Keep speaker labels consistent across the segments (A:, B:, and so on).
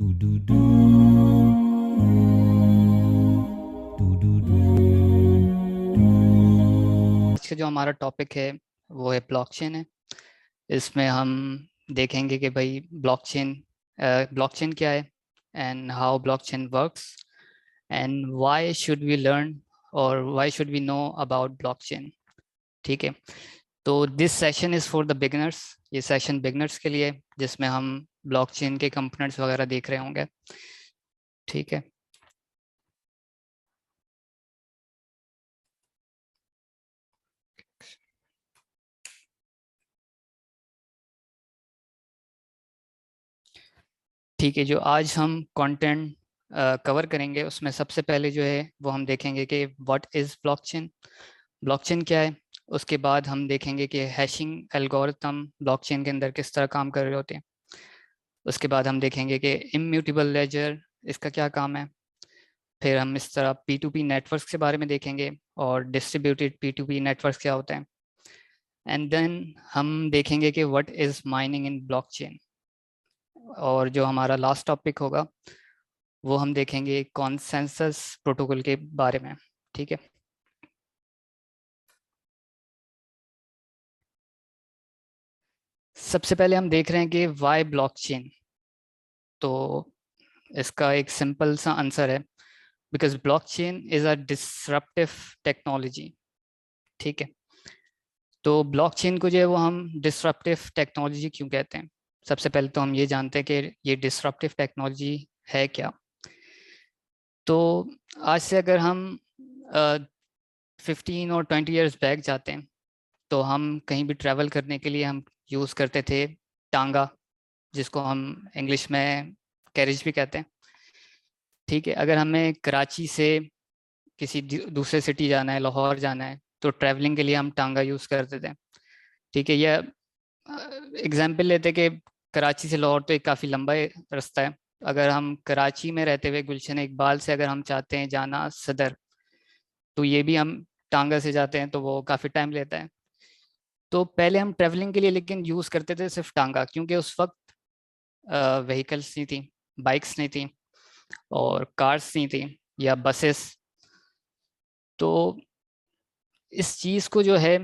A: Do do do do do do.
B: आज का जो हमारा टॉपिक है वो है ब्लॉकचेन है। इसमें हम देखेंगे कि भाई ब्लॉकचेन क्या है and how blockchain works and why should we learn और why should we know about blockchain. ठीक है, तो this session is for the beginners. ये सेशन बिगिनर्स के लिए है, जिसमें हम ब्लॉकचेन के कंपोनेंट्स वगैरह देख रहे होंगे। ठीक है, ठीक है। जो आज हम कंटेंट कवर करेंगे उसमें सबसे पहले जो है वो हम देखेंगे कि व्हाट इज़ ब्लॉकचेन, ब्लॉकचेन क्या है। उसके बाद हम देखेंगे कि हैशिंग एल्गोरिथम ब्लॉकचेन के अंदर किस तरह काम कर रहे होते हैं। उसके बाद हम देखेंगे कि इम्यूटेबल लेजर इसका क्या काम है। फिर हम इस तरह P2P नेटवर्क के बारे में देखेंगे और डिस्ट्रीब्यूटेड P2P नेटवर्क क्या होता है। एंड देन हम देखेंगे कि what is mining in blockchain. और जो हमारा लास्ट टॉपिक होगा वो हम देखेंगे कॉन्सेंसस प्रोटोकॉल के बारे में। ठीक है, सबसे पहले हम देख रहे हैं कि वाई ब्लॉकचेन। तो इसका एक सिंपल सा आंसर है, because blockchain is a disruptive technology. ठीक है, तो ब्लॉकचेन को जो है वो हम डिसरप्टिव टेक्नोलॉजी क्यों कहते हैं। सबसे पहले तो हम ये जानते हैं कि ये डिसरप्टिव टेक्नोलॉजी है क्या। तो आज से अगर हम 15 और 20 ईयर्स बैक जाते हैं तो हम कहीं भी ट्रैवल करने के लिए हम यूज़ करते थे टांगा, जिसको हम इंग्लिश में कैरिज भी कहते हैं। ठीक है, अगर हमें कराची से किसी दूसरे सिटी जाना है, लाहौर जाना है, तो ट्रैवलिंग के लिए हम टांगा यूज़ करते थे। ठीक है, यह एग्जाम्पल लेते कि कराची से लाहौर तो एक काफ़ी लंबा रास्ता है। अगर हम कराची में रहते हुए गुलशन इकबाल से अगर हम चाहते हैं जाना सदर, तो ये भी हम टांगा से जाते हैं, तो वो काफ़ी टाइम लेता है। तो पहले हम ट्रैवलिंग के लिए लेकिन यूज़ करते थे सिर्फ टांगा, क्योंकि उस वक्त व्हीकल्स नहीं थी, बाइक्स नहीं थी और कार्स नहीं थी या बसेस। तो इस चीज़ को जो है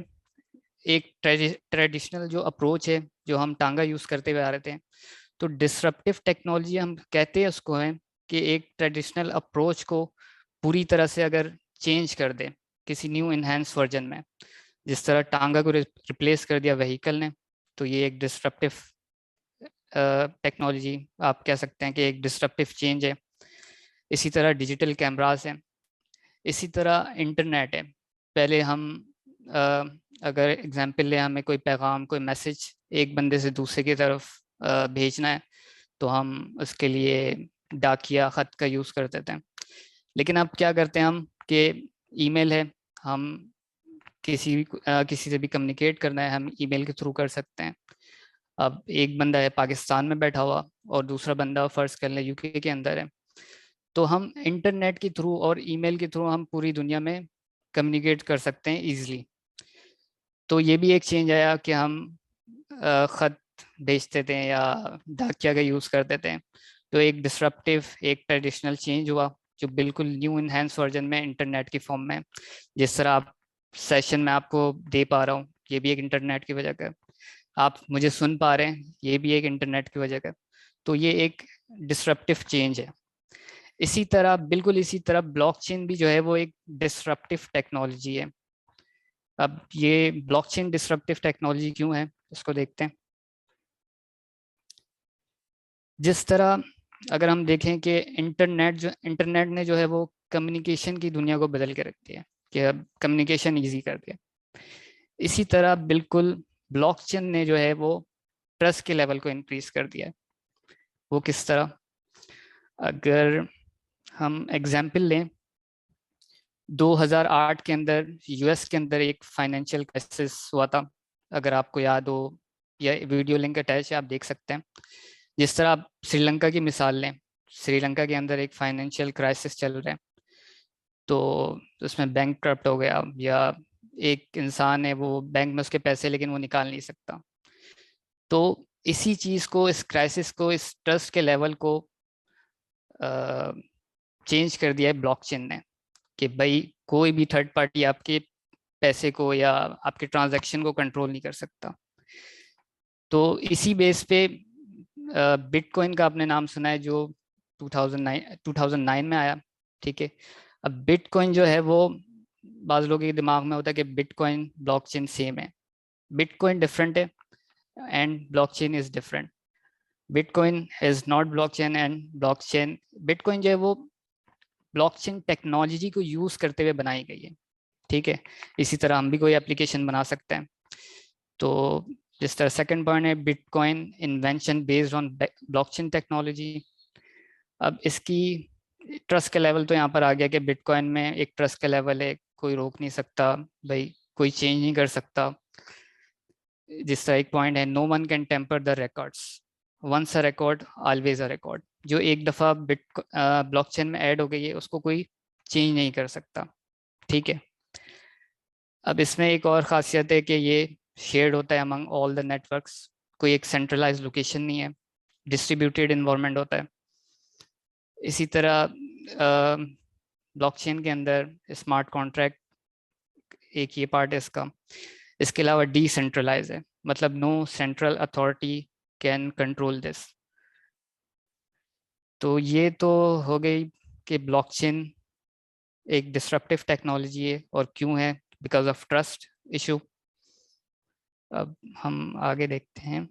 B: एक ट्रेडिशनल जो अप्रोच है जो हम टांगा यूज़ करते हुए आ रहे थे, तो डिसरप्टिव टेक्नोलॉजी हम कहते हैं उसको है कि एक ट्रेडिशनल अप्रोच को पूरी तरह से अगर चेंज कर दे किसी न्यू इनहेंस वर्जन में, जिस तरह टांगा को रिप्लेस कर दिया व्हीकल ने, तो ये एक डिसरप्टिव टेक्नोलॉजी आप कह सकते हैं कि एक डिसरप्टिव चेंज है। इसी तरह डिजिटल कैमरास हैं, इसी तरह इंटरनेट है। पहले हम अ, अगर एग्जांपल ले, हमें कोई पैगाम कोई मैसेज एक बंदे से दूसरे की तरफ भेजना है, तो हम उसके लिए डाकिया ख़त का यूज़ करते थे। लेकिन अब क्या करते हैं हम कि ईमेल है, हम किसी से भी कम्युनिकेट करना है हम ईमेल के थ्रू कर सकते हैं। अब एक बंदा है पाकिस्तान में बैठा हुआ और दूसरा बंदा फर्ज कर लें यूके के अंदर है, तो हम इंटरनेट के थ्रू और ईमेल के थ्रू हम पूरी दुनिया में कम्युनिकेट कर सकते हैं इजीली। तो ये भी एक चेंज आया कि हम ख़त भेजते थे या डाकिया का यूज़ करते थे। तो एक डिसरप्टिव एक ट्रेडिशनल चेंज हुआ जो बिल्कुल न्यू इनहेंस वर्जन में इंटरनेट की फॉर्म में, जिस तरह आप सेशन में आपको दे पा रहा हूँ, ये भी एक इंटरनेट की वजह का है। आप मुझे सुन पा रहे हैं, ये भी एक इंटरनेट की वजह का है। तो ये एक डिसरप्टिव चेंज है। इसी तरह बिल्कुल इसी तरह ब्लॉकचेन भी जो है वो एक डिसरप्टिव टेक्नोलॉजी है। अब ये ब्लॉकचेन डिसरप्टिव टेक्नोलॉजी क्यों है इसको देखते हैं। जिस तरह अगर हम देखें कि इंटरनेट ने जो है वो कम्युनिकेशन की दुनिया को बदल के रख दिया, कि अब कम्युनिकेशन ईजी कर दिया। इसी तरह बिल्कुल ब्लॉकचेन ने जो है वो ट्रस्ट के लेवल को इंक्रीज कर दिया है। वो किस तरह, अगर हम एग्जाम्पल लें, 2008 के अंदर यूएस के अंदर एक फाइनेंशियल क्राइसिस हुआ था, अगर आपको याद हो, या वीडियो लिंक अटैच है आप देख सकते हैं। जिस तरह आप श्रीलंका की मिसाल लें, श्रीलंका के अंदर एक फाइनेंशियल क्राइसिस चल रहा है, तो उसमें बैंक करप्ट हो गया या एक इंसान है वो बैंक में उसके पैसे लेकिन वो निकाल नहीं सकता। तो इसी चीज़ को, इस क्राइसिस को, इस ट्रस्ट के लेवल को चेंज कर दिया है ब्लॉकचेन ने कि भाई कोई भी थर्ड पार्टी आपके पैसे को या आपके ट्रांजैक्शन को कंट्रोल नहीं कर सकता। तो इसी बेस पे बिटकॉइन का आपने नाम सुना है, जो 2009 में आया। ठीक है, अब बिटकॉइन जो है वो बाज़ लोगों के दिमाग में होता है कि बिटकॉइन ब्लॉकचेन सेम है। बिटकॉइन डिफरेंट है and blockchain is different. Bitcoin is not blockchain and blockchain, bitcoin जो है वो ब्लॉकचेन टेक्नोलॉजी को यूज करते हुए बनाई गई है। ठीक है, इसी तरह हम भी कोई एप्लीकेशन बना सकते हैं। तो जिस तरह सेकंड पॉइंट है bitcoin invention based on blockchain technology. अब इसकी ट्रस्ट का लेवल तो यहाँ पर आ गया कि बिटकॉइन में एक ट्रस्ट का लेवल है, कोई रोक नहीं सकता भाई, कोई चेंज नहीं कर सकता। जिस तरह एक पॉइंट है no one can tamper the records, once a record always a record. जो एक दफ़ा ब्लॉकचेन में ऐड हो गई है उसको कोई चेंज नहीं कर सकता। ठीक है, अब इसमें एक और ख़ासियत है कि ये शेयर्ड होता है अमंग ऑल द नेटवर्क्स, कोई एक सेंट्रलाइज लोकेशन नहीं है, डिस्ट्रीब्यूटेड इन्वायरमेंट होता है। इसी तरह ब्लॉकचेन के अंदर स्मार्ट कॉन्ट्रैक्ट एक ये पार्ट है इसका। इसके अलावा डिसेंट्रलाइज है, मतलब no central authority can control this. तो ये तो हो गई कि ब्लॉकचेन एक डिसरप्टिव टेक्नोलॉजी है और क्यों है, बिकॉज ऑफ ट्रस्ट इशू। अब हम आगे देखते हैं।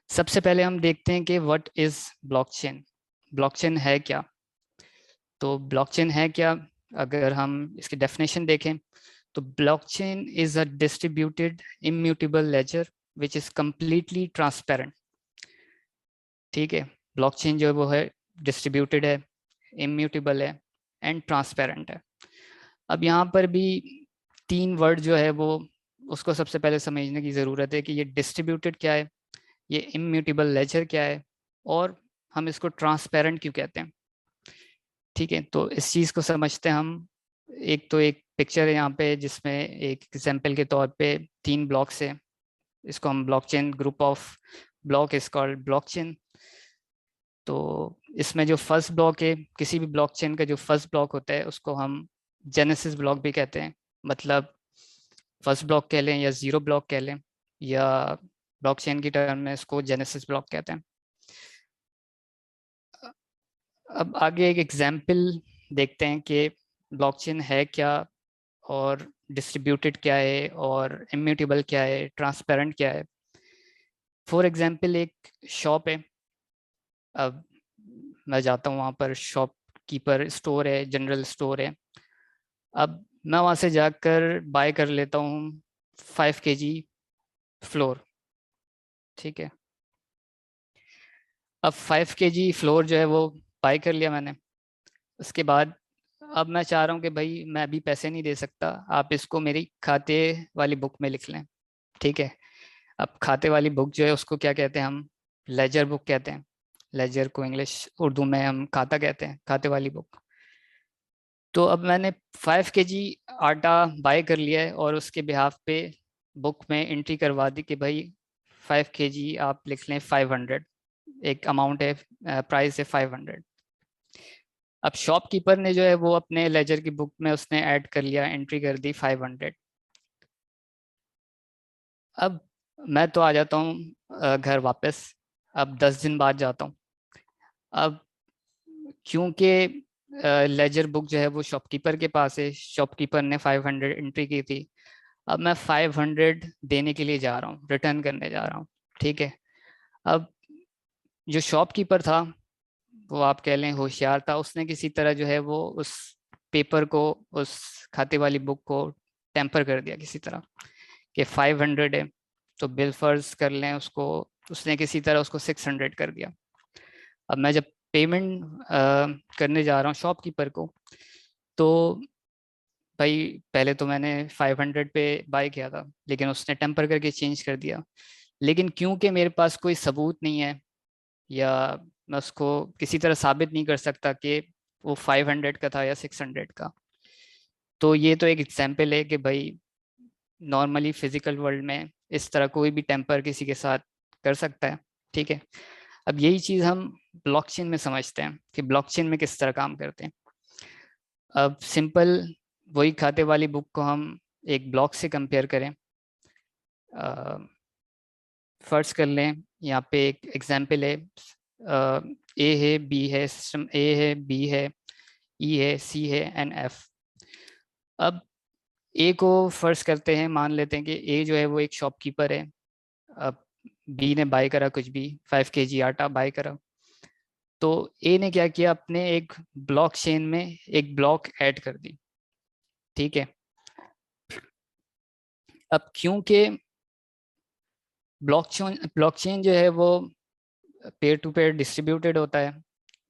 B: सबसे पहले हम देखते हैं कि व्हाट इज ब्लॉकचेन, ब्लॉकचेन है क्या। तो ब्लॉकचेन है क्या, अगर हम इसकी डेफिनेशन देखें तो blockchain is a distributed immutable ledger which is completely transparent. ठीक है, ब्लॉकचेन जो है वो है डिस्ट्रीब्यूटेड है, इम्यूटेबल है एंड ट्रांसपेरेंट है। अब यहाँ पर भी तीन वर्ड जो है वो उसको सबसे पहले समझने की ज़रूरत है कि ये डिस्ट्रीब्यूटेड क्या है, ये इम्यूटेबल लेजर क्या है, और हम इसको ट्रांसपेरेंट क्यों कहते हैं। ठीक है, तो इस चीज़ को समझते हैं हम। एक तो एक पिक्चर है यहाँ पे जिसमें एक एग्जाम्पल के तौर पे तीन ब्लॉक्स है, इसको हम blockchain group of block is called blockchain. तो इसमें जो फर्स्ट ब्लॉक है, किसी भी ब्लॉकचेन का जो फर्स्ट ब्लॉक होता है उसको हम जेनेसिस ब्लॉक भी कहते हैं, मतलब फर्स्ट ब्लॉक कह लें या जीरो ब्लॉक कह लें, या ब्लॉकचेन की टर्म में इसको जेनेसिस ब्लॉक कहते हैं। अब आगे एक एग्जाम्पल देखते हैं कि ब्लॉकचेन है क्या, और डिस्ट्रीब्यूटेड क्या है, और इम्यूटेबल क्या है, ट्रांसपेरेंट क्या है। फॉर एग्जाम्पल एक शॉप है, अब मैं जाता हूँ वहाँ पर, शॉप कीपर स्टोर है, जनरल स्टोर है। अब मैं वहाँ से जाकर बाय कर लेता हूँ 5 kg फ्लोर। ठीक है, अब 5 kg फ्लोर जो है वो बाय कर लिया मैंने। उसके बाद अब मैं चाह रहा हूँ कि भाई मैं अभी पैसे नहीं दे सकता, आप इसको मेरी खाते वाली बुक में लिख लें। ठीक है, अब खाते वाली बुक जो है उसको क्या कहते हैं हम, लेजर बुक कहते हैं। लेजर को इंग्लिश उर्दू में हम खाता कहते हैं, खाते वाली बुक। तो अब मैंने 5 kg आटा बाय कर लिया है और उसके बिहाफ पे बुक में एंट्री करवा दी कि भाई 5 kg आप लिख लें 500, एक अमाउंट है, प्राइस है 500। अब शॉपकीपर ने जो है वो अपने लेजर की बुक में उसने ऐड कर लिया, एंट्री कर दी 500। अब मैं तो आ जाता हूँ घर वापस, अब 10 दिन बाद जाता हूँ। अब क्योंकि लेजर बुक जो है वो शॉपकीपर के पास है, शॉपकीपर ने 500 एंट्री की थी, अब मैं 500 देने के लिए जा रहा हूँ, रिटर्न करने जा रहा हूँ। ठीक है, अब जो शॉपकीपर था वो आप कह लें होशियार था, उसने किसी तरह जो है वो उस पेपर को, उस खाते वाली बुक को टेम्पर कर दिया किसी तरह कि 500 है, तो बिल फर्ज कर लें उसको, उसने किसी तरह उसको 600 कर दिया। अब मैं जब पेमेंट करने जा रहा हूँ शॉपकीपर को, तो भाई पहले तो मैंने 500 पे बाय किया था, लेकिन उसने टेम्पर करके चेंज कर दिया। लेकिन क्योंकि मेरे पास कोई सबूत नहीं है, या मैं उसको किसी तरह साबित नहीं कर सकता कि वो 500 का था या 600 का, तो ये तो एक एग्जाम्पल है कि भाई नॉर्मली फिजिकल वर्ल्ड में इस तरह कोई भी टेम्पर किसी के साथ कर सकता है। ठीक है, अब यही चीज़ हम ब्लॉकचेन में समझते हैं कि ब्लॉकचेन में किस तरह काम करते हैं। अब सिंपल वही खाते वाली बुक को हम एक ब्लॉक से कंपेयर करें। फर्ज कर लें यहाँ पे एक एग्जांपल है, ए है, बी है, सिस्टम ए है, बी है, ई है, सी है एंड एफ। अब ए को फर्ज करते हैं, मान लेते हैं कि ए जो है वो एक शॉपकीपर है। अब बी ने बाय करा कुछ भी 5 kg आटा बाय करा, तो ए ने क्या किया, अपने एक ब्लॉक चेन में एक ब्लॉक ऐड कर दी। ठीक है। अब क्योंकि ब्लॉकचेन जो है वो पेयर टू पेयर डिस्ट्रीब्यूटेड होता है,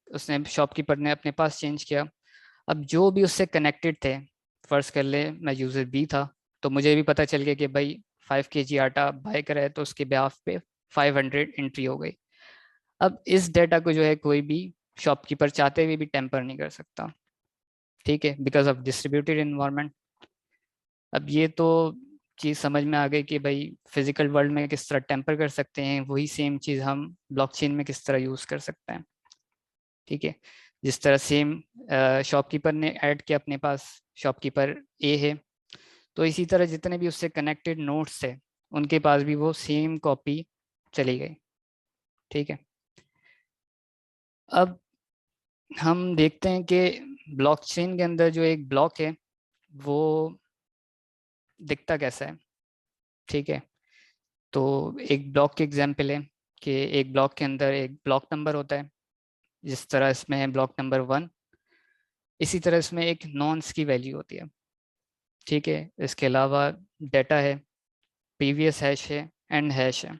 B: उसने शॉपकीपर ने अपने पास चेंज किया। अब जो भी उससे कनेक्टेड थे, फर्ज कर ले मैं यूज़र बी था, तो मुझे भी पता चल गया कि भाई 5 kg आटा बाय करा है, तो उसके ब्याह पे 500 एंट्री हो गई। अब इस डेटा को जो है कोई भी शॉपकीपर चाहते हुए भी टेम्पर नहीं कर सकता। ठीक है, बिकॉज ऑफ डिस्ट्रीब्यूटेड इन्वायरमेंट। अब ये तो चीज़ समझ में आ गई कि भाई फिजिकल वर्ल्ड में किस तरह टेम्पर कर सकते हैं, वही सेम चीज़ हम ब्लॉकचेन में किस तरह यूज़ कर सकते हैं। ठीक है, जिस तरह सेम शॉपकीपर ने ऐड किया अपने पास, शॉपकीपर ए है, तो इसी तरह जितने भी उससे कनेक्टेड नोड्स थे उनके पास भी वो सेम कॉपी चली गई। ठीक है। अब हम देखते हैं कि ब्लॉकचेन के अंदर जो एक ब्लॉक है वो दिखता कैसा है। ठीक है, तो एक ब्लॉक के एग्जांपल है कि एक ब्लॉक के अंदर एक ब्लॉक नंबर होता है, जिस तरह इसमें है ब्लॉक नंबर 1, इसी तरह इसमें एक नॉन्स की वैल्यू होती है। ठीक है, इसके अलावा डेटा है, प्रीवियस हैश है, एंड हैश है।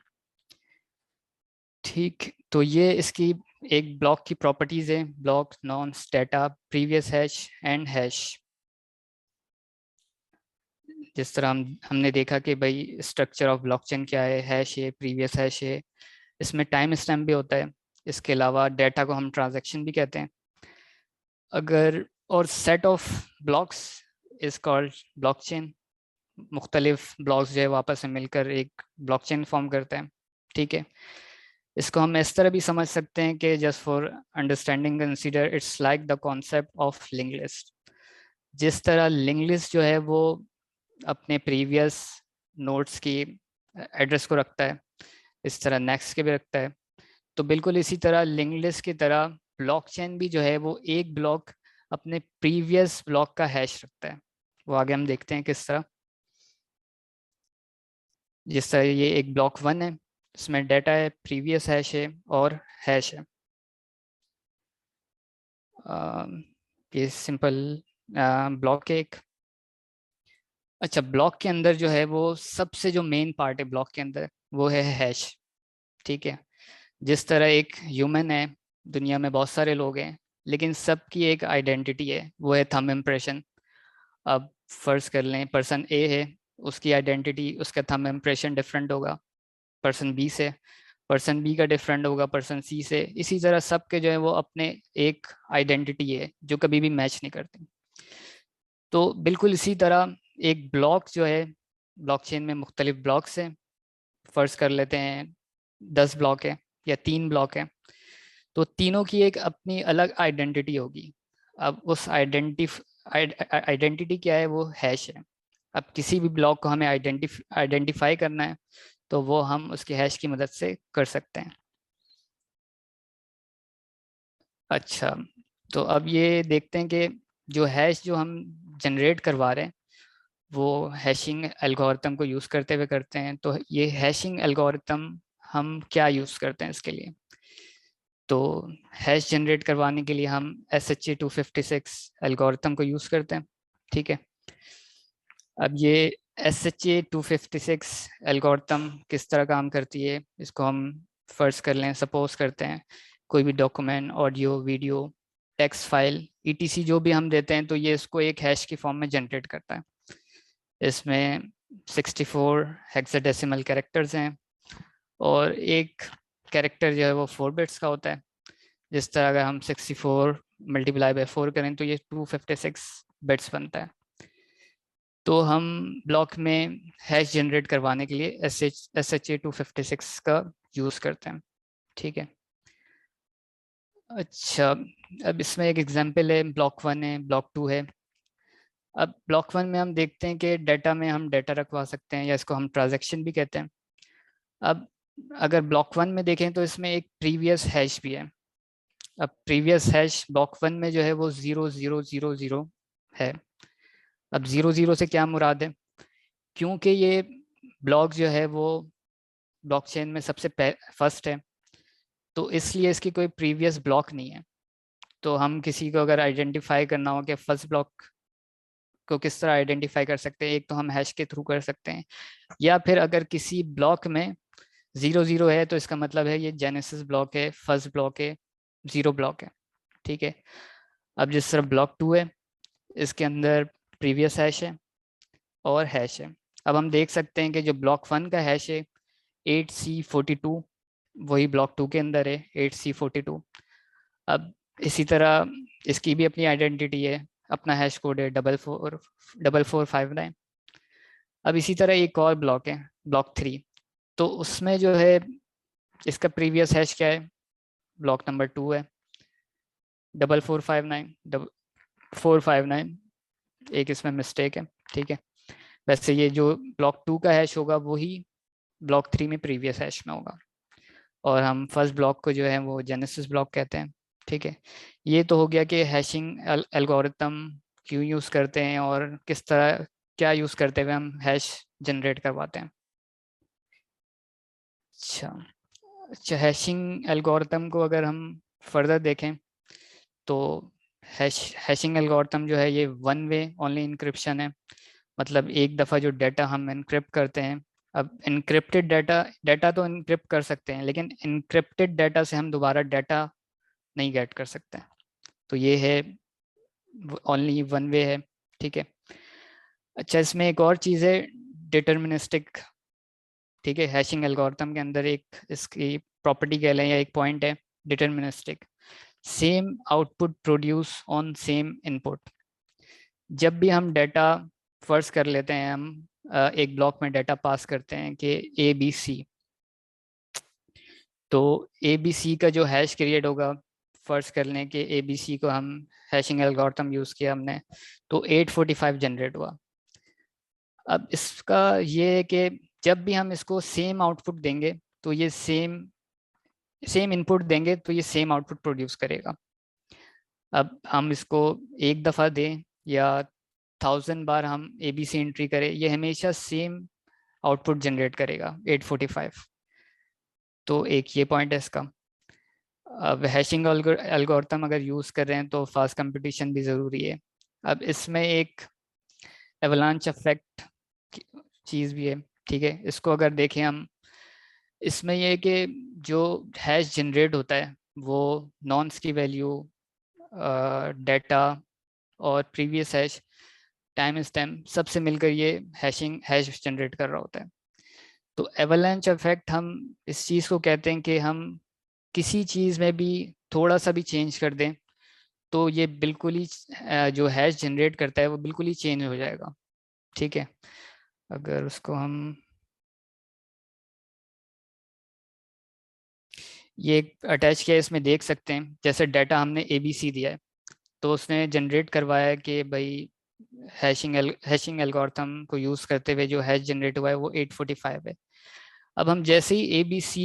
B: ठीक, तो ये इसकी एक ब्लॉक की प्रॉपर्टीज है, block, nonce, data, previous hash and hash. जिस तरह हमने देखा कि भाई स्ट्रक्चर ऑफ ब्लॉकचेन क्या है, हैश है, प्रीवियस हैश है, इसमें टाइम स्टैम्प भी होता है। इसके अलावा डेटा को हम ट्रांजैक्शन भी कहते हैं। अगर और set of blocks is called blockchain. मुख्तलिफ ब्लॉक्स जो है वापस से मिलकर एक ब्लॉकचेन फॉर्म करते हैं। ठीक है, इसको हम इस तरह भी समझ सकते हैं कि just for understanding consider it's like the concept of link list. जिस तरह लिंक लिस्ट जो है वो अपने प्रीवियस नोड्स की एड्रेस को रखता है, इस तरह नेक्स्ट के भी रखता है। तो बिल्कुल इसी तरह लिंक लिस्ट की तरह ब्लॉकचेन भी जो है वो एक ब्लॉक अपने प्रीवियस ब्लॉक का हैश रखता है। वो आगे हम देखते हैं किस तरह। जिस तरह ये एक ब्लॉक 1 है, इसमें डेटा है, प्रीवियस हैश है और हैश है। ये सिंपल ब्लॉक एक। अच्छा, ब्लॉक के अंदर जो है वो सबसे जो मेन पार्ट है ब्लॉक के अंदर वो है हैश। ठीक है, जिस तरह एक ह्यूमन है, दुनिया में बहुत सारे लोग हैं, लेकिन सबकी एक आइडेंटिटी है, वो है थंब इम्प्रेशन। अब फर्ज कर लें पर्सन ए है, उसकी आइडेंटिटी, उसका थंब इम्प्रेशन डिफरेंट होगा पर्सन बी से, पर्सन बी का डिफरेंट होगा पर्सन सी से। इसी तरह सबके जो है वो अपने एक आइडेंटिटी है जो कभी भी मैच नहीं करती। तो बिल्कुल इसी तरह एक ब्लॉक जो है, ब्लॉकचेन में मुख्तलिफ ब्लॉक्स हैं। फर्ज कर लेते हैं 10 ब्लॉक है या 3 ब्लॉक है, तो तीनों की एक अपनी अलग आइडेंटिटी होगी। अब उस आइडेंटिटी क्या है, वो हैश है। अब किसी भी ब्लॉक को हमें आइडेंटिफाई करना है तो वो हम उसके हैश की मदद से कर सकते हैं। अच्छा, तो अब ये देखते हैं कि जो हैश जो हम जनरेट करवा रहे हैं वो हैशिंग एल्गोरिथम को यूज़ करते हुए करते हैं। तो ये हैशिंग एल्गोरिथम हम क्या यूज़ करते हैं इसके लिए। तो हैश जनरेट करवाने के लिए हम SHA-256 एल्गोरिथम को यूज़ करते हैं। ठीक है, अब ये SHA-256 एल्गोरिथम किस तरह काम करती है, इसको हम फर्ज कर लें, सपोज करते हैं कोई भी document, audio, video, text file, ETC जो भी हम देते हैं, तो ये इसको एक हैश की फॉर्म में जनरेट करता है। इसमें 64 हेक्साडेसिमल कैरेक्टर्स हैं और एक कैरेक्टर जो है वो 4 बिट्स का होता है। जिस तरह अगर हम 64 मल्टीप्लाई बाय 4 करें तो ये 256 बिट्स बनता है। तो हम ब्लॉक में हैश जनरेट करवाने के लिए SHA-256 का यूज़ करते हैं। ठीक है, अच्छा, अब इसमें एक एग्जांपल है, ब्लॉक 1 है, ब्लॉक 2 है। अब ब्लॉक 1 में हम देखते हैं कि डाटा में हम डाटा रखवा सकते हैं, या इसको हम ट्रांजैक्शन भी कहते हैं। अब अगर ब्लॉक 1 में देखें तो इसमें एक प्रीवियस हैश भी है। अब प्रीवियस हैश ब्लॉक 1 में जो है वो 0000 है। अब 00 से क्या मुराद है? क्योंकि ये ब्लॉक जो है वो ब्लॉकचेन में सबसे फर्स्ट है, तो इसलिए इसकी कोई प्रीवियस ब्लॉक नहीं है। तो हम किसी को अगर आइडेंटिफाई करना हो कि फर्स्ट ब्लॉक को किस तरह आइडेंटिफाई कर सकते हैं, एक तो हम हैश के थ्रू कर सकते हैं, या फिर अगर किसी ब्लॉक में 00 है तो इसका मतलब है ये जेनेसिस ब्लॉक है, फर्स्ट ब्लॉक है, जीरो ब्लॉक है। ठीक है। अब जिस तरह ब्लॉक 2 है, इसके अंदर प्रीवियस हैश है और हैश है। अब हम देख सकते हैं कि जो ब्लॉक 1 का हैश है 8C42, वही ब्लॉक 2 के अंदर है 8C42। अब इसी तरह इसकी भी अपनी आइडेंटिटी है, अपना हैश कोड है 444459। अब इसी तरह एक और ब्लॉक है, ब्लॉक 3, तो उसमें जो है इसका प्रीवियस हैश क्या है? ब्लॉक नंबर 2 है 4459 एक इसमें मिस्टेक है। ठीक है। वैसे ये जो ब्लॉक 2 का हैश होगा वही ब्लॉक 3 में प्रीवियस हैश में होगा, और हम फर्स्ट ब्लॉक को जो है वो जेनेसिस ब्लॉक कहते हैं। ठीक है। ये तो हो गया कि हैशिंग एल्गोरिथम क्यों यूज़ करते हैं और किस तरह, क्या यूज़ करते हुए हम हैश जनरेट करवाते हैं। अच्छा, अच्छा, हैशिंग एल्गोरिथम को अगर हम फर्दर देखें तो हैशिंग एल्गोरिथम जो है ये वन वे ओनली इंक्रिप्शन है। मतलब एक दफ़ा जो डाटा हम इनक्रिप्ट करते हैं, अब इनक्रिप्टेड डाटा, डाटा तो इनक्रिप्ट कर सकते हैं लेकिन इनक्रिप्टेड डाटा से हम दोबारा डाटा नहीं गेट कर सकते। तो ये है ओनली वन वे है। ठीक है। अच्छा, इसमें एक और चीज़ है, डिटर्मिनिस्टिक। ठीक है। हैशिंग एल्गोरिथम के अंदर एक इसकी प्रॉपर्टी कह लें या एक पॉइंट है, deterministic. Same output produce on same input. जब भी हम डाटा फर्स्ट कर लेते हैं, हम एक ब्लॉक में डाटा पास करते हैं कि ABC, तो ABC का जो हैश क्रिएट होगा, फर्स्ट कर लें कि ABC को हम हैशिंग एल्गोरिथम यूज़ किया हमने, तो 845 जनरेट हुआ। अब इसका ये है कि जब भी हम इसको सेम आउटपुट देंगे तो ये सेम सेम इनपुट देंगे तो ये सेम आउटपुट प्रोड्यूस करेगा। अब हम इसको एक दफ़ा दें या 1000 बार हम ABC एंट्री करें, ये हमेशा सेम आउटपुट जनरेट करेगा 845। तो एक ये पॉइंट है इसका। अब हैशिंग एल्गोरिथम अगर यूज़ कर रहे हैं तो फास्ट कंपटीशन भी ज़रूरी है। अब इसमें एक एवलांच इफेक्ट चीज़ भी है। ठीक है। इसको अगर देखें हम, इसमें ये है कि जो हैश जनरेट होता है वो नॉन्स की वैल्यू, डाटा और प्रीवियस हैश, टाइम स्टैम्प सबसे मिलकर ये हैश जनरेट कर रहा होता है। तो एवलांच इफेक्ट हम इस चीज़ को कहते हैं कि हम किसी चीज़ में भी थोड़ा सा भी चेंज कर दें तो ये बिल्कुल ही जो हैश जनरेट करता है वो बिल्कुल ही चेंज हो जाएगा। ठीक है। अगर उसको हम ये अटैच किया, इसमें देख सकते हैं जैसे डाटा हमने ABC दिया है तो उसने जनरेट करवाया कि भाई हैशिंग एल्गोरिथम को यूज़ करते हुए जो हैश जनरेट हुआ है वो 845 है। अब हम जैसे ही ABC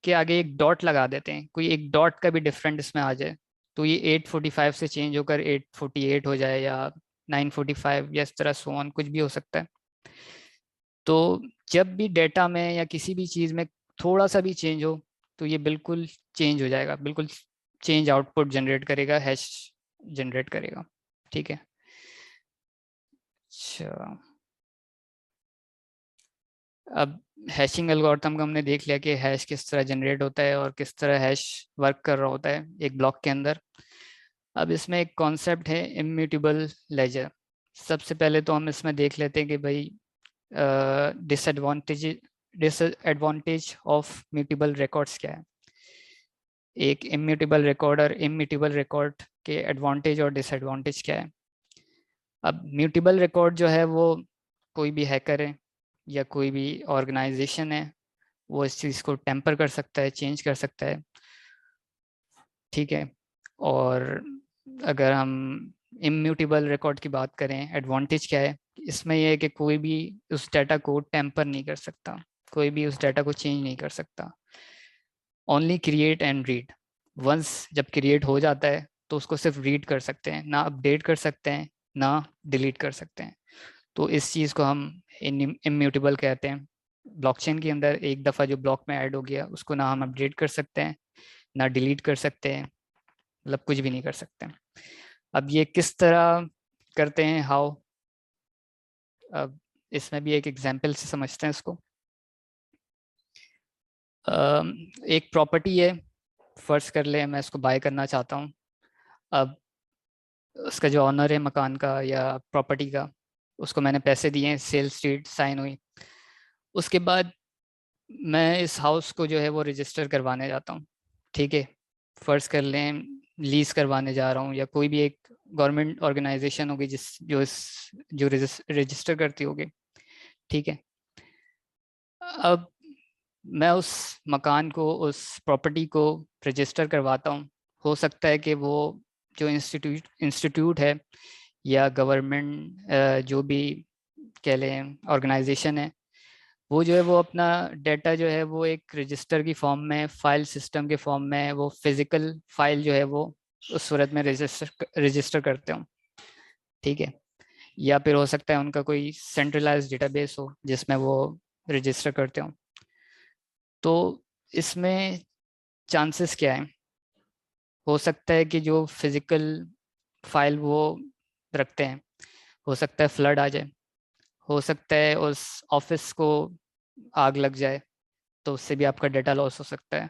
B: के आगे एक डॉट लगा देते हैं, कोई एक डॉट का भी डिफरेंट इसमें आ जाए, तो ये 845 से चेंज होकर 848 हो जाए या 945 या इस तरह सो ऑन, कुछ भी हो सकता है। तो जब भी डेटा में या किसी भी चीज़ में थोड़ा सा भी चेंज हो तो ये बिल्कुल चेंज हो जाएगा, बिल्कुल चेंज आउटपुट जनरेट करेगा, हैश जनरेट करेगा। ठीक है। अच्छा, अब हैशिंग एल्गोरिथम का हमने देख लिया कि हैश किस तरह जनरेट होता है और किस तरह हैश वर्क कर रहा होता है एक ब्लॉक के अंदर। अब इसमें एक कॉन्सेप्ट है इम्यूटेबल लेजर। सबसे पहले तो हम इसमें देख लेते हैं कि भाई disadvantage disadvantage of mutable records क्या है। एक इम्यूटेबल रिकॉर्ड और इम्यूटेबल रिकॉर्ड के एडवांटेज और डिसएडवांटेज क्या है। अब म्यूटेबल रिकॉर्ड जो है वो कोई भी हैकर है या कोई भी ऑर्गेनाइजेशन है वो इस चीज़ को टेम्पर कर सकता है, चेंज कर सकता है। ठीक है। और अगर हम इम्यूटेबल रिकॉर्ड की बात करें, एडवांटेज क्या है इसमें? यह है कि कोई भी उस डाटा को टेम्पर नहीं कर सकता, कोई भी उस डाटा को चेंज नहीं कर सकता। Only create and read. Once जब क्रिएट हो जाता है तो उसको सिर्फ रीड कर सकते हैं, ना अपडेट कर सकते हैं ना डिलीट कर सकते हैं। तो इस चीज़ को हम इम्यूटेबल कहते हैं। ब्लॉकचेन के अंदर एक दफ़ा जो ब्लॉक में ऐड हो गया उसको ना हम अपडेट कर सकते हैं ना डिलीट कर सकते हैं, मतलब कुछ भी नहीं कर सकते हैं। अब ये किस तरह करते हैं, हाउ? अब इसमें भी एक एग्जांपल से समझते हैं इसको। एक प्रॉपर्टी है, फर्ज कर ले मैं इसको बाय करना चाहता हूँ। अब उसका जो ऑनर है मकान का या प्रॉपर्टी का, उसको मैंने पैसे दिए, सेल स्ट्रीट साइन हुई। उसके बाद मैं इस हाउस को जो है वो रजिस्टर करवाने जाता हूँ। ठीक है, फर्ज कर लें लीज करवाने जा रहा हूँ, या कोई भी एक गवर्नमेंट ऑर्गेनाइजेशन होगी जो रजिस्टर करती होगी। ठीक है। अब मैं उस मकान को, उस प्रॉपर्टी को रजिस्टर करवाता हूँ। हो सकता है कि वो जो इंस्टीट्यूट है या गवर्नमेंट जो भी कह लें ऑर्गेनाइजेशन है, वो जो है वो अपना डाटा जो है वो एक रजिस्टर की फॉर्म में, फाइल सिस्टम के फॉर्म में, वो फिजिकल फाइल जो है वो उस सूरत में रजिस्टर करते हो। ठीक है। या फिर हो सकता है उनका कोई सेंट्रलाइज्ड डेटाबेस हो जिसमें वो रजिस्टर करते हो। तो इसमें चांसेस क्या है? हो सकता है कि जो फिजिकल फाइल वो रखते हैं, हो सकता है फ्लड आ जाए, हो सकता है उस ऑफिस को आग लग जाए तो उससे भी आपका डाटा लॉस हो सकता है,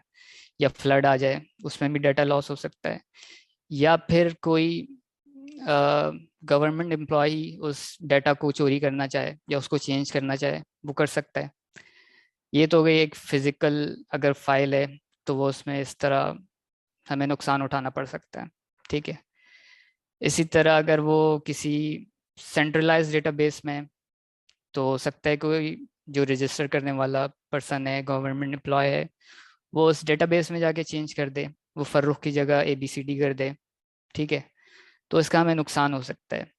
B: या फ्लड आ जाए उसमें भी डाटा लॉस हो सकता है, या फिर कोई गवर्नमेंट एम्प्लॉय उस डाटा को चोरी करना चाहे या उसको चेंज करना चाहे, वो कर सकता है। ये तो हो गई एक फिजिकल अगर फाइल है तो वो उसमें इस तरह हमें नुकसान उठाना पड़ सकता है। ठीक है। इसी तरह अगर वो किसी सेंट्रलाइज्ड डेटाबेस में है, तो हो सकता है कोई जो रजिस्टर करने वाला पर्सन है, गवर्नमेंट एम्प्लॉय है, वो उस डेटाबेस में जाके चेंज कर दे, वो फर्रुख की जगह ABCD कर दे। ठीक है। तो इसका हमें नुकसान हो सकता है।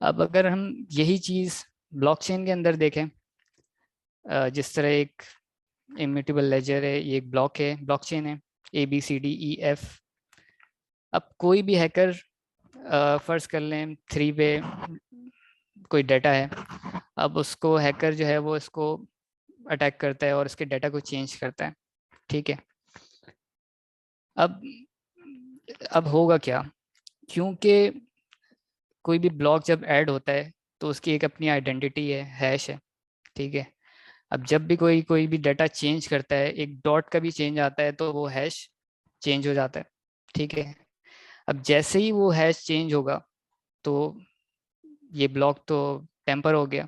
B: अब अगर हम यही चीज़ ब्लॉकचेन के अंदर देखें, जिस तरह एक इम्यूटेबल लेजर है, ये एक ब्लॉकचेन है, ABCDEF। अब कोई भी हैकर, फर्ज कर लें 3 पे कोई डाटा है, अब उसको हैकर जो है वो इसको अटैक करता है और इसके डाटा को चेंज करता है। ठीक है। अब अब होगा क्या? क्योंकि कोई भी ब्लॉक जब ऐड होता है तो उसकी एक अपनी आइडेंटिटी है, हैश है। ठीक है। अब जब भी कोई कोई भी डाटा चेंज करता है, एक डॉट का भी चेंज आता है तो वो हैश चेंज हो जाता है। ठीक है। अब जैसे ही वो हैश चेंज होगा तो ये ब्लॉक तो टेम्पर हो गया।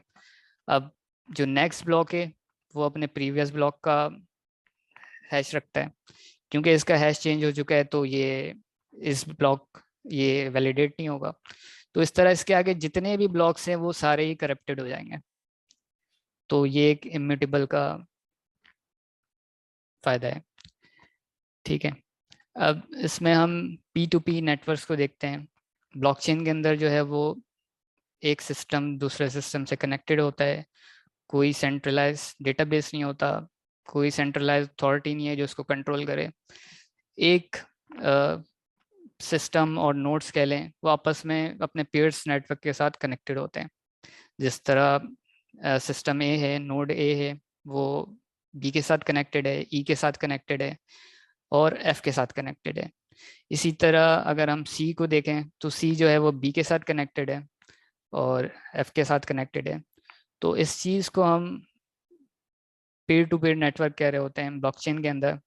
B: अब जो नेक्स्ट ब्लॉक है वो अपने प्रीवियस ब्लॉक का हैश रखता है। क्योंकि इसका हैश चेंज हो चुका है तो ये इस ब्लॉक ये वैलिडेट नहीं होगा। तो इस तरह इसके आगे जितने भी ब्लॉक्स हैं वो सारे ही करप्टेड हो जाएंगे। तो ये एक इम्यूटेबल का फायदा है। ठीक है। अब इसमें हम P2P नेटवर्क्स को देखते हैं। ब्लॉकचेन के अंदर जो है वो एक सिस्टम दूसरे सिस्टम से कनेक्टेड होता है। कोई सेंट्रलाइज डेटाबेस नहीं होता, कोई सेंट्रलाइज अथॉरिटी नहीं है जो उसको कंट्रोल करे। एक सिस्टम और नोड्स कह लें वो आपस में अपने पीयर्स नेटवर्क के साथ कनेक्टेड होते हैं। जिस तरह सिस्टम ए है, नोड ए है, वो बी के साथ कनेक्टेड है, ई के साथ कनेक्टेड है और एफ के साथ कनेक्टेड है। इसी तरह अगर हम सी को देखें तो सी जो है वो बी के साथ कनेक्टेड है और एफ के साथ कनेक्टेड है। तो इस चीज़ को हम पीयर टू पीयर नेटवर्क कह रहे होते हैं ब्लॉकचेन के अंदर।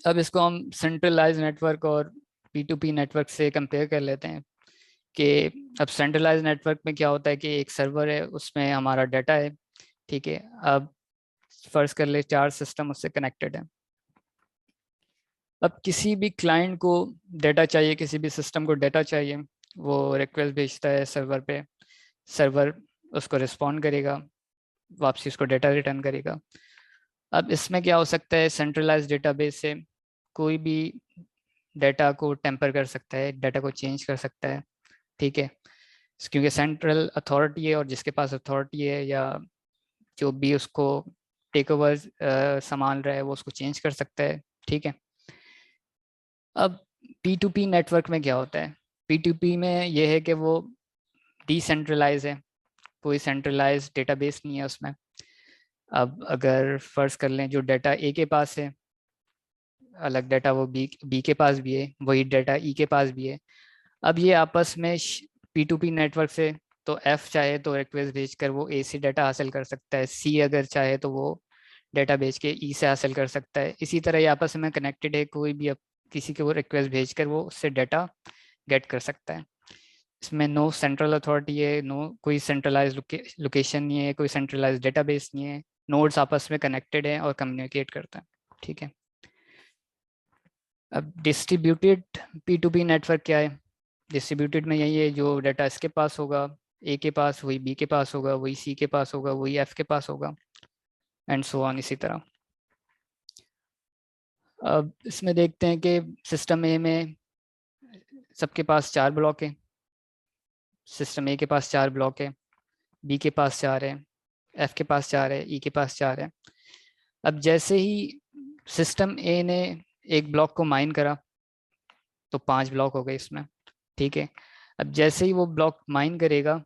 B: अब इसको हम सेंट्रलाइज नेटवर्क और P2P नेटवर्क से कंपेयर कर लेते हैं कि अब सेंट्रलाइज नेटवर्क में क्या होता है कि एक सर्वर है, उसमें हमारा डाटा है। ठीक है। अब फर्ज कर ले 4 सिस्टम उससे कनेक्टेड है। अब किसी भी क्लाइंट को डाटा चाहिए, किसी भी सिस्टम को डाटा चाहिए, वो रिक्वेस्ट भेजता है सर्वर पे, सर्वर उसको रिस्पॉन्ड करेगा, वापसी उसको डाटा रिटर्न करेगा। अब इसमें क्या हो सकता है, सेंट्रलाइज डेटाबेस से कोई भी डाटा को टेम्पर कर सकता है, डाटा को चेंज कर सकता है, ठीक है, क्योंकि सेंट्रल अथॉरिटी है और जिसके पास अथॉरिटी है या जो भी उसको टेक ओवर संभाल रहा है वो उसको चेंज कर सकता है, ठीक है। अब P2P नेटवर्क में क्या होता है, P2P में ये है कि वो डिसेंट्रलाइज है, कोई सेंट्रलाइज डेटाबेस नहीं है उसमें। अब अगर फर्ज कर लें जो डाटा ए के पास है, अलग डाटा वो बी के पास भी है, वही डाटा ई के पास भी है। अब ये आपस में P2P नेटवर्क से तो एफ चाहे तो रिक्वेस्ट भेजकर वो ए से डाटा हासिल कर सकता है, सी अगर चाहे तो वो डाटा भेज के ई से हासिल कर सकता है। इसी तरह ये आपस में कनेक्टेड है, कोई भी अब किसी के वो रिक्वेस्ट भेजकर वो उससे डाटा गेट कर सकता है। इसमें नो सेंट्रल अथॉरिटी है, नो कोई सेंट्रलाइज लोकेशन नहीं है, कोई सेंट्रलाइज डेटाबेस नहीं है, नोड्स आपस में कनेक्टेड है और कम्युनिकेट करता है, ठीक है। अब डिस्ट्रीब्यूटेड P2P नेटवर्क क्या है, डिस्ट्रीब्यूटेड में यही है, जो डाटा इसके पास होगा ए के पास वही बी के पास होगा, वही सी के पास होगा, वही एफ के पास होगा, एंड सो ऑन इसी तरह। अब इसमें देखते हैं कि सिस्टम ए में सबके पास 4 ब्लॉक है, सिस्टम ए के पास 4 ब्लॉक है, बी के पास 4 है, एफ के पास 4 है, ई के पास 4 है। अब जैसे ही सिस्टम ए ने एक ब्लॉक को माइन करा तो 5 ब्लॉक हो गए इसमें, ठीक है। अब जैसे ही वो ब्लॉक माइन करेगा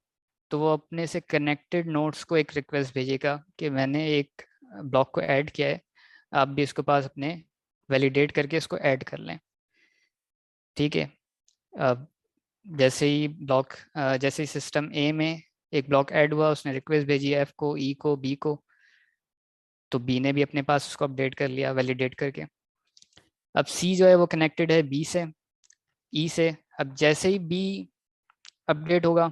B: तो वो अपने से कनेक्टेड नोड्स को एक रिक्वेस्ट भेजेगा कि मैंने एक ब्लॉक को ऐड किया है, आप भी इसके पास अपने वैलिडेट करके इसको ऐड कर लें, ठीक है। अब जैसे ही सिस्टम ए में एक ब्लॉक ऐड हुआ, उसने रिक्वेस्ट भेजी एफ को, ई को, बी को, तो बी ने भी अपने पास उसको अपडेट कर लिया वैलिडेट करके। अब सी जो है वो कनेक्टेड है बी से, ई से। अब जैसे ही बी अपडेट होगा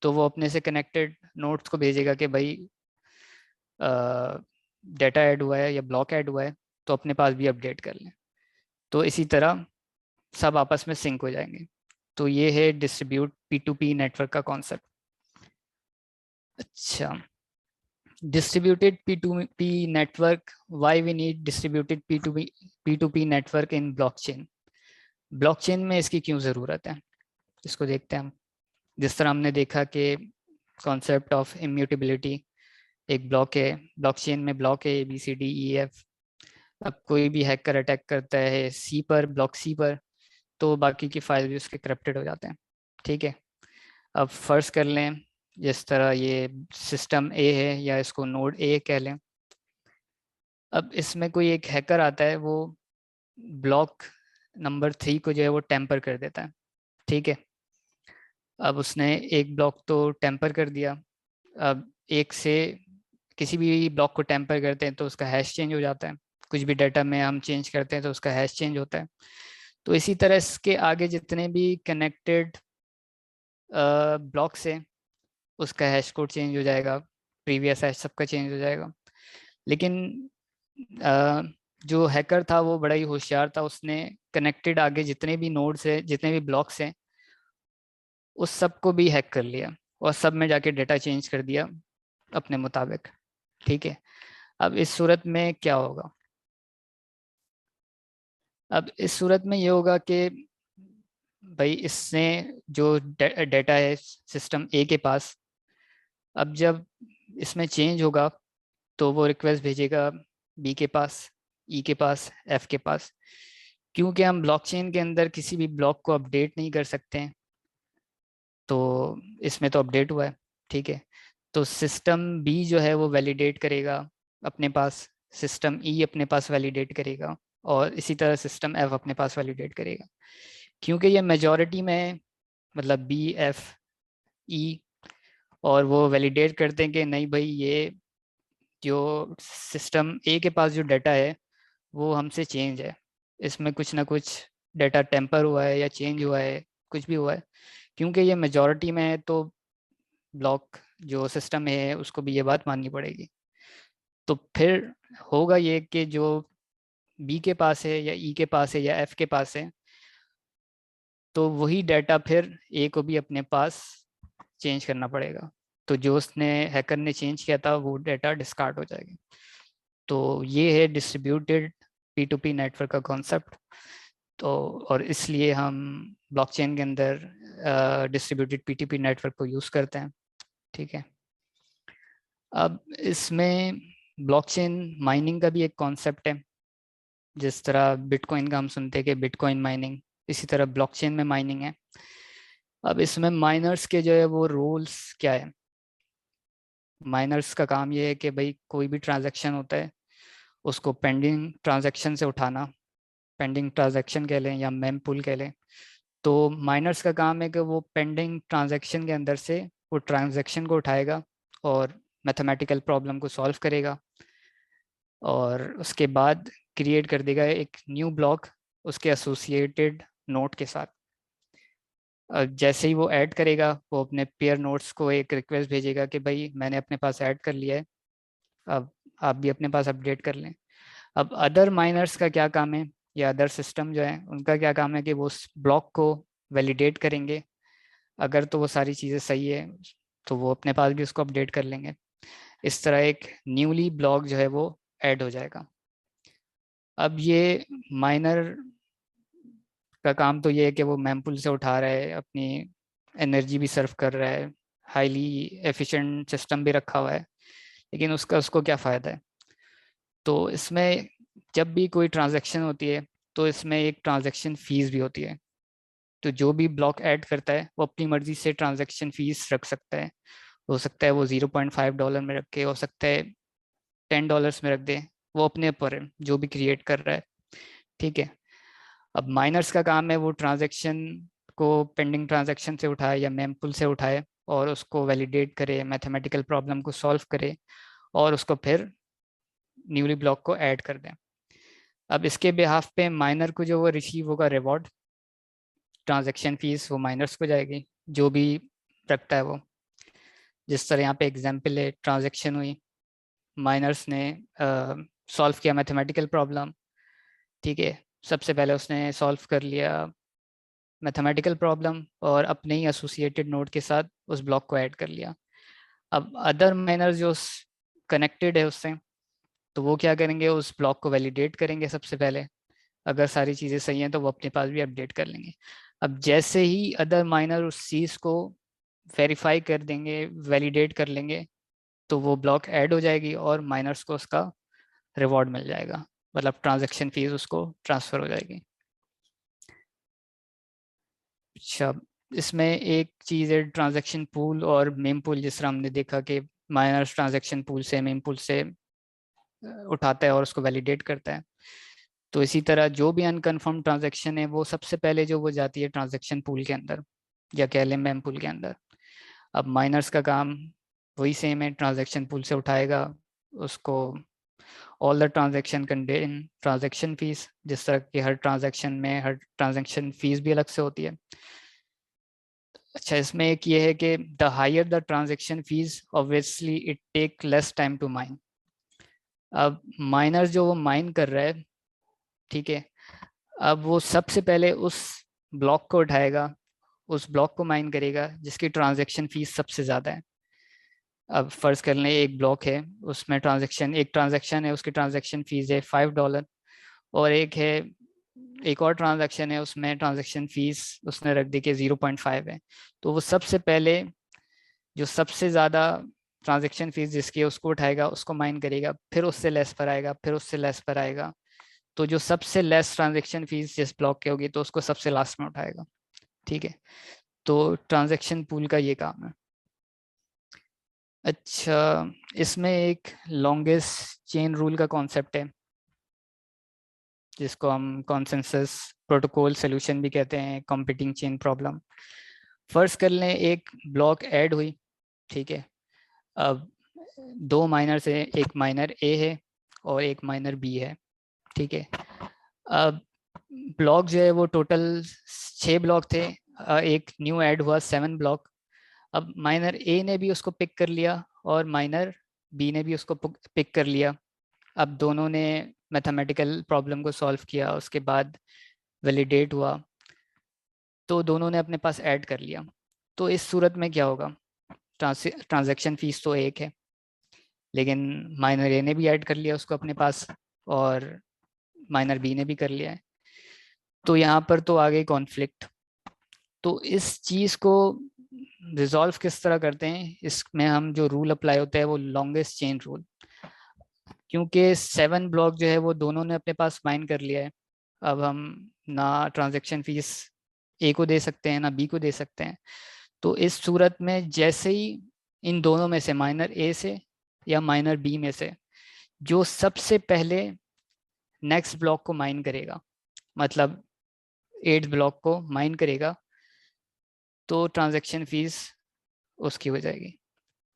B: तो वो अपने से कनेक्टेड नोड्स को भेजेगा कि भाई डाटा ऐड हुआ है या ब्लॉक ऐड हुआ है, तो अपने पास भी अपडेट कर लें। तो इसी तरह सब आपस में सिंक हो जाएंगे। तो ये है डिस्ट्रीब्यूट P2P नेटवर्क का कॉन्सेप्ट। अच्छा, distributed P2P network, why we need distributed P2P network in blockchain. Blockchain में इसकी क्यों ज़रूरत है, इसको देखते हैं हम। जिस तरह हमने देखा कि कॉन्सेप्ट ऑफ इम्यूटेबिलिटी, एक ब्लॉक है, ब्लॉकचेन में ब्लॉक है ABCDEF। अब कोई भी हैकर अटैक करता है सी पर, ब्लॉक सी पर, तो बाकी की फाइल भी उसके करप्टेड हो जाते हैं, ठीक है। अब फर्ज कर लें जिस तरह ये सिस्टम ए है या इसको नोड ए कह लें। अब इसमें कोई एक हैकर आता है, वो ब्लॉक नंबर 3 को जो है वो टेम्पर कर देता है, ठीक है। अब उसने एक ब्लॉक तो टेम्पर कर दिया। अब एक से किसी भी ब्लॉक को टेम्पर करते हैं तो उसका हैश चेंज हो जाता है, कुछ भी डाटा में हम चेंज करते हैं तो उसका हैश चेंज होता है। तो इसी तरह इसके आगे जितने भी कनेक्टेड ब्लॉक से उसका हैश कोड चेंज हो जाएगा, प्रीवियस हैश सबका चेंज हो जाएगा। लेकिन अ, जो हैकर था वो बड़ा ही होशियार था, उसने कनेक्टेड आगे जितने भी नोड्स है, जितने भी ब्लॉक्स हैं, उस सब को भी हैक कर लिया और सब में जाके डाटा चेंज कर दिया अपने मुताबिक, ठीक है। अब इस सूरत में क्या होगा, अब इस सूरत में ये होगा कि भाई इसने जो डाटा है सिस्टम ए के पास, अब जब इसमें चेंज होगा तो वो रिक्वेस्ट भेजेगा बी के पास, ई के पास, एफ के पास। क्योंकि हम ब्लॉकचेन के अंदर किसी भी ब्लॉक को अपडेट नहीं कर सकते हैं, तो इसमें तो अपडेट हुआ है, ठीक है। तो सिस्टम बी जो है वो वैलिडेट करेगा अपने पास, सिस्टम ई अपने पास वैलिडेट करेगा, और इसी तरह सिस्टम एफ अपने पास वैलिडेट करेगा। क्योंकि ये मेजॉरिटी में, मतलब बी एफ ई, और वो वैलिडेट करते हैं कि नहीं भाई ये जो सिस्टम ए के पास जो डाटा है वो हमसे चेंज है, इसमें कुछ ना कुछ डाटा टेम्पर हुआ है या चेंज हुआ है, कुछ भी हुआ है। क्योंकि ये मेजॉरिटी में है तो ब्लॉक जो सिस्टम है उसको भी ये बात माननी पड़ेगी। तो फिर होगा ये कि जो बी के पास है या ई के पास है या एफ के पास है, तो वही डाटा फिर ए को भी अपने पास चेंज करना पड़ेगा। तो जो उसने हैकर ने चेंज किया था वो डाटा डिस्कार्ड हो जाएगा। तो ये है डिस्ट्रीब्यूटेड P2P नेटवर्क का कॉन्सेप्ट। तो और इसलिए हम ब्लॉकचेन के अंदर डिस्ट्रीब्यूटेड P2P नेटवर्क को यूज़ करते हैं। ठीक है, अब इसमें ब्लॉकचेन माइनिंग का भी एक कॉन्सेप्ट है। जिस तरह बिटकॉइन का हम सुनते हैं कि बिटकॉइन माइनिंग, इसी तरह ब्लॉकचेन में माइनिंग है। अब इसमें माइनर्स के जो है वो रोल्स क्या है। माइनर्स का काम ये है कि भाई कोई भी ट्रांजैक्शन होता है उसको पेंडिंग ट्रांजैक्शन से उठाना, पेंडिंग ट्रांजैक्शन कह लें या मेम पुल कह लें। तो माइनर्स का काम है कि वो पेंडिंग ट्रांजैक्शन के अंदर से वो ट्रांजैक्शन को उठाएगा और मैथमेटिकल प्रॉब्लम को सॉल्व करेगा, और उसके बाद क्रिएट कर देगा एक न्यू ब्लॉक उसके एसोसिएटेड नोट के साथ। जैसे ही वो ऐड करेगा, वो अपने पेयर नोट्स को एक रिक्वेस्ट भेजेगा कि भाई मैंने अपने पास ऐड कर लिया है, अब आप भी अपने पास अपडेट कर लें। अब अदर माइनर्स का क्या काम है, या अदर सिस्टम जो है उनका क्या काम है कि वो उस ब्लॉक को वैलिडेट करेंगे। अगर तो वो सारी चीज़ें सही है तो वो अपने पास भी उसको अपडेट कर लेंगे। इस तरह एक न्यूली ब्लॉक जो है वो ऐड हो जाएगा। अब ये माइनर का काम तो ये है कि वो मैमपुल से उठा रहा है, अपनी एनर्जी भी सर्व कर रहा है, हाईली एफिशिएंट सिस्टम भी रखा हुआ है। लेकिन उसका उसको क्या फ़ायदा है। तो इसमें जब भी कोई ट्रांजैक्शन होती है तो इसमें एक ट्रांजैक्शन फ़ीस भी होती है। तो जो भी ब्लॉक ऐड करता है वो अपनी मर्जी से ट्रांजैक्शन फ़ीस रख सकता है। हो सकता है वो $0.5 में रखे, हो सकता है $10 में रख दे, वो अपने ऊपर है जो भी क्रिएट कर रहा है। ठीक है, अब माइनर्स का काम है वो ट्रांजैक्शन को पेंडिंग ट्रांजैक्शन से उठाए या मेमपुल से उठाए और उसको वैलिडेट करे, मैथमेटिकल प्रॉब्लम को सॉल्व करे और उसको फिर न्यूली ब्लॉक को ऐड कर दें। अब इसके बिहाफ पे माइनर को जो वो रिसीव होगा रिवॉर्ड, ट्रांजैक्शन फीस, वो माइनर्स को जाएगी जो भी रखता है वो। जिस तरह यहाँ पे एग्जांपल है, ट्रांजैक्शन हुई, माइनर्स ने सॉल्व किया मैथमेटिकल प्रॉब्लम। ठीक है, सबसे पहले उसने सॉल्व कर लिया मैथमेटिकल प्रॉब्लम और अपने ही एसोसिएटेड नोड के साथ उस ब्लॉक को ऐड कर लिया। अब अदर माइनर्स जो कनेक्टेड है उससे, तो वो क्या करेंगे, उस ब्लॉक को वैलिडेट करेंगे सबसे पहले। अगर सारी चीज़ें सही हैं तो वो अपने पास भी अपडेट कर लेंगे। अब जैसे ही अदर माइनर उस चीज़ को वेरीफाई कर देंगे, वैलिडेट कर लेंगे, तो वो ब्लॉक ऐड हो जाएगी और माइनर्स को उसका रिवॉर्ड मिल जाएगा, मतलब ट्रांजैक्शन फीस उसको ट्रांसफ़र हो जाएगी। अच्छा, इसमें एक चीज़ है ट्रांजैक्शन पूल और मेम पूल। जिस तरह हमने देखा कि माइनर्स ट्रांजैक्शन पूल से, मेम पूल से उठाता है और उसको वैलिडेट करता है। तो इसी तरह जो भी अनकन्फर्म ट्रांजैक्शन है वो सबसे पहले जो वो जाती है ट्रांजैक्शन पूल के अंदर या कह लें मेम पूल के अंदर। अब माइनर्स का काम वही सेम है, ट्रांजैक्शन पूल से उठाएगा उसको। All the transaction contain transaction fees, जिस तरह की हर ट्रांजैक्शन में हर ट्रांजैक्शन फीस भी अलग से होती है। अच्छा, इसमें एक ये है कि the higher the transaction fees obviously it take less time to mine. अब माइनर जो वो माइन कर रहा है, ठीक है, अब वो सबसे पहले उस ब्लॉक को उठाएगा, उस ब्लॉक को माइन करेगा जिसकी ट्रांजैक्शन फीस सबसे ज़्यादा है। अब फर्ज कर लें एक ब्लॉक है, उसमें एक ट्रांजैक्शन है, उसकी ट्रांजैक्शन फीस है $5, और एक और ट्रांजैक्शन है उसमें ट्रांजैक्शन फीस उसने रख दी कि 0.5 है। तो वो सबसे पहले जो सबसे ज़्यादा ट्रांजैक्शन फीस जिसकी है उसको उठाएगा, उसको माइन करेगा, फिर उससे लेस पर आएगा, फिर उससे लेस पर आएगा। तो जो सबसे लेस ट्रांजैक्शन फीस जिस ब्लॉक की होगी तो उसको सबसे लास्ट में उठाएगा। ठीक है, तो ट्रांजैक्शन पूल का ये काम है। अच्छा, इसमें एक लॉन्गेस्ट चेन रूल का कॉन्सेप्ट है जिसको हम कॉन्सेंसस प्रोटोकॉल सॉल्यूशन भी कहते हैं, कंपीटिंग चेन प्रॉब्लम। फर्ज कर लें एक ब्लॉक ऐड हुई, ठीक है। अब दो माइनर से, एक माइनर ए है और एक माइनर बी है, ठीक है। अब ब्लॉक जो है वो टोटल 6 ब्लॉक थे, एक न्यू ऐड हुआ 7 ब्लॉक। अब माइनर ए ने भी उसको पिक कर लिया और माइनर बी ने भी उसको पिक कर लिया। अब दोनों ने मैथमेटिकल प्रॉब्लम को सॉल्व किया, उसके बाद वैलिडेट हुआ, तो दोनों ने अपने पास ऐड कर लिया। तो इस सूरत में क्या होगा, ट्रांजैक्शन फीस तो एक है, लेकिन माइनर ए ने भी ऐड कर लिया उसको अपने पास और माइनर बी ने भी कर लिया है। तो यहाँ पर तो आ गई कॉन्फ्लिक्ट। तो इस चीज़ को रिजॉल्व किस तरह करते हैं, इसमें हम जो रूल अप्लाई होता है वो लॉन्गेस्ट चेन रूल। क्योंकि 7 ब्लॉक जो है वो दोनों ने अपने पास माइन कर लिया है, अब हम ना ट्रांजैक्शन फीस ए को दे सकते हैं ना बी को दे सकते हैं। तो इस सूरत में जैसे ही इन दोनों में से माइनर ए से या माइनर बी में से जो सबसे पहले नेक्स्ट ब्लॉक को माइन करेगा, मतलब 8th ब्लॉक को माइन करेगा, तो ट्रांजैक्शन फीस उसकी हो जाएगी।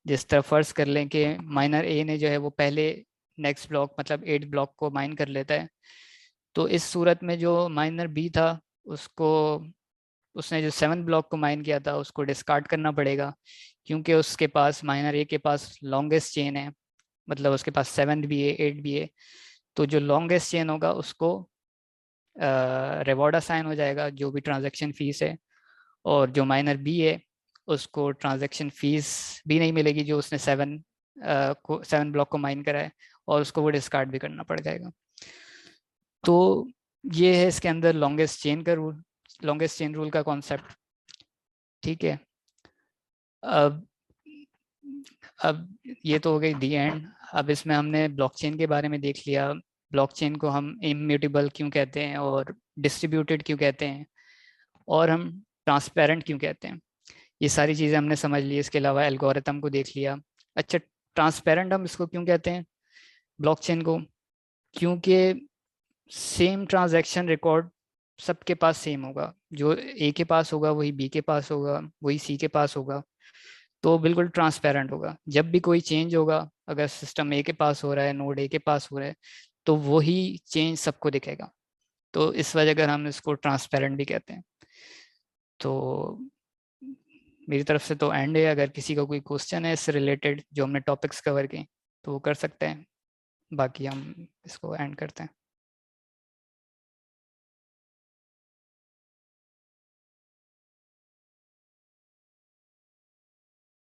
B: जिस तरह फर्ज कर लें कि माइनर ए ने जो है वो पहले नेक्स्ट ब्लॉक मतलब 8th ब्लॉक को माइन कर लेता है, तो इस सूरत में जो माइनर बी था उसको, उसने जो 7th ब्लॉक को माइन किया था उसको डिस्कार्ड करना पड़ेगा, क्योंकि उसके पास माइनर ए के पास लॉन्गेस्ट चेन है, मतलब उसके पास 7th भी है 8th भी है। तो जो लॉन्गेस्ट चेन होगा उसको रिवॉर्ड असाइन हो जाएगा जो भी ट्रांजैक्शन फीस है, और जो माइनर बी है उसको ट्रांजैक्शन फीस भी नहीं मिलेगी जो उसने 7 ब्लॉक को माइन करा है, और उसको वो डिस्कार्ड भी करना पड़ जाएगा। तो ये है इसके अंदर लॉन्गेस्ट चेन का रूल, लॉन्गेस्ट चेन रूल का कॉन्सेप्ट। ठीक है, अब ये तो हो गई दी एंड। अब इसमें हमने ब्लॉकचेन के बारे में देख लिया, ब्लॉकचेन को हम इम्यूटेबल क्यों कहते हैं और डिस्ट्रीब्यूटेड क्यों कहते हैं और हम ट्रांसपेरेंट क्यों कहते हैं, ये सारी चीज़ें हमने समझ ली। इसके अलावा एल्गोरिथम को देख लिया। अच्छा, ट्रांसपेरेंट हम इसको क्यों कहते हैं ब्लॉकचेन को, क्योंकि सेम ट्रांजैक्शन रिकॉर्ड सबके पास सेम होगा, जो ए के पास होगा वही बी के पास होगा वही सी के पास होगा, तो बिल्कुल ट्रांसपेरेंट होगा। जब भी कोई चेंज होगा, अगर सिस्टम ए के पास हो रहा है, नोड ए के पास हो रहा है, तो वही चेंज सबको दिखेगा। तो इस वजह कर हम इसको ट्रांसपेरेंट भी कहते हैं। तो मेरी तरफ से तो एंड है, अगर किसी का कोई क्वेश्चन है इससे रिलेटेड जो हमने टॉपिक्स कवर किए तो वो कर सकते हैं, बाकी हम इसको एंड करते हैं।